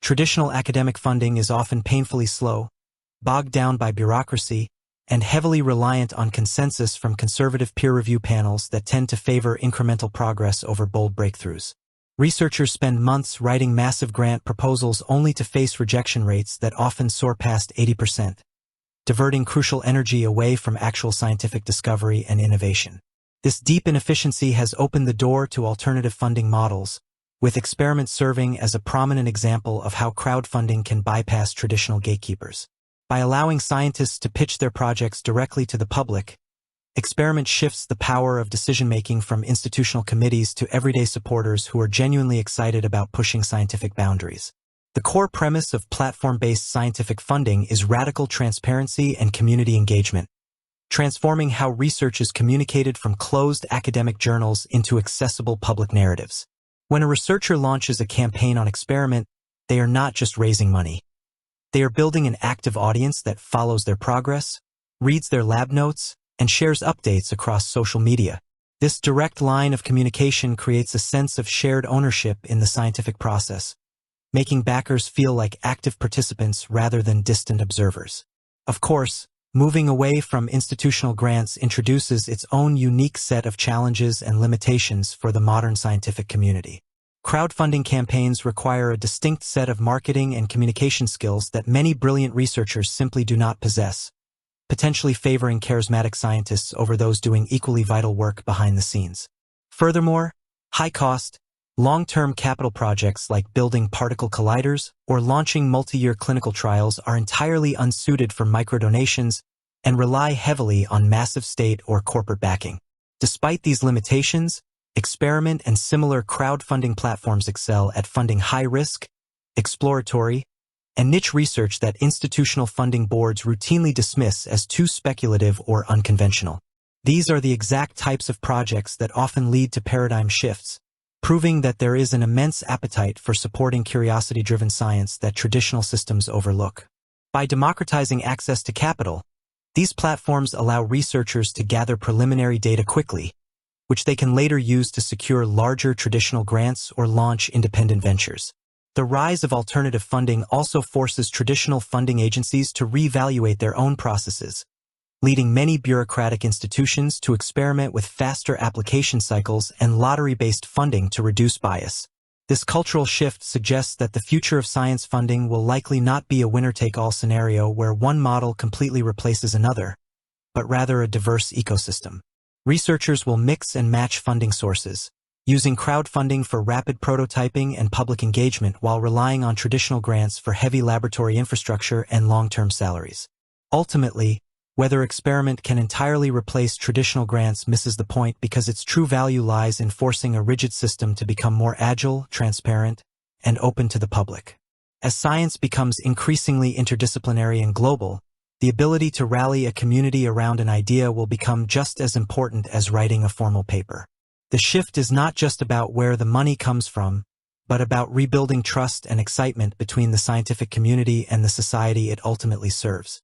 Traditional academic funding is often painfully slow, bogged down by bureaucracy, and heavily reliant on consensus from conservative peer review panels that tend to favor incremental progress over bold breakthroughs. Researchers spend months writing massive grant proposals only to face rejection rates that often soar past 80%, diverting crucial energy away from actual scientific discovery and innovation. This deep inefficiency has opened the door to alternative funding models, with experiments serving as a prominent example of how crowdfunding can bypass traditional gatekeepers. By allowing scientists to pitch their projects directly to the public, experiment shifts the power of decision-making from institutional committees to everyday supporters who are genuinely excited about pushing scientific boundaries. The core premise of platform-based scientific funding is radical transparency and community engagement, transforming how research is communicated from closed academic journals into accessible public narratives. When a researcher launches a campaign on experiment, they are not just raising money. They are building an active audience that follows their progress, reads their lab notes, and shares updates across social media. This direct line of communication creates a sense of shared ownership in the scientific process, making backers feel like active participants rather than distant observers. Of course, moving away from institutional grants introduces its own unique set of challenges and limitations for the modern scientific community. Crowdfunding campaigns require a distinct set of marketing and communication skills that many brilliant researchers simply do not possess, potentially favoring charismatic scientists over those doing equally vital work behind the scenes. Furthermore, high-cost, long-term capital projects like building particle colliders or launching multi-year clinical trials are entirely unsuited for microdonations and rely heavily on massive state or corporate backing. Despite these limitations, experiment and similar crowdfunding platforms excel at funding high-risk, exploratory, and niche research that institutional funding boards routinely dismiss as too speculative or unconventional. These are the exact types of projects that often lead to paradigm shifts, proving that there is an immense appetite for supporting curiosity-driven science that traditional systems overlook. By democratizing access to capital, these platforms allow researchers to gather preliminary data quickly, which they can later use to secure larger traditional grants or launch independent ventures. The rise of alternative funding also forces traditional funding agencies to reevaluate their own processes, leading many bureaucratic institutions to experiment with faster application cycles and lottery-based funding to reduce bias. This cultural shift suggests that the future of science funding will likely not be a winner-take-all scenario where one model completely replaces another, but rather a diverse ecosystem. Researchers will mix and match funding sources, using crowdfunding for rapid prototyping and public engagement while relying on traditional grants for heavy laboratory infrastructure and long-term salaries. Ultimately, whether experiment can entirely replace traditional grants misses the point because its true value lies in forcing a rigid system to become more agile, transparent, and open to the public. As science becomes increasingly interdisciplinary and global, the ability to rally a community around an idea will become just as important as writing a formal paper. The shift is not just about where the money comes from, but about rebuilding trust and excitement between the scientific community and the society it ultimately serves.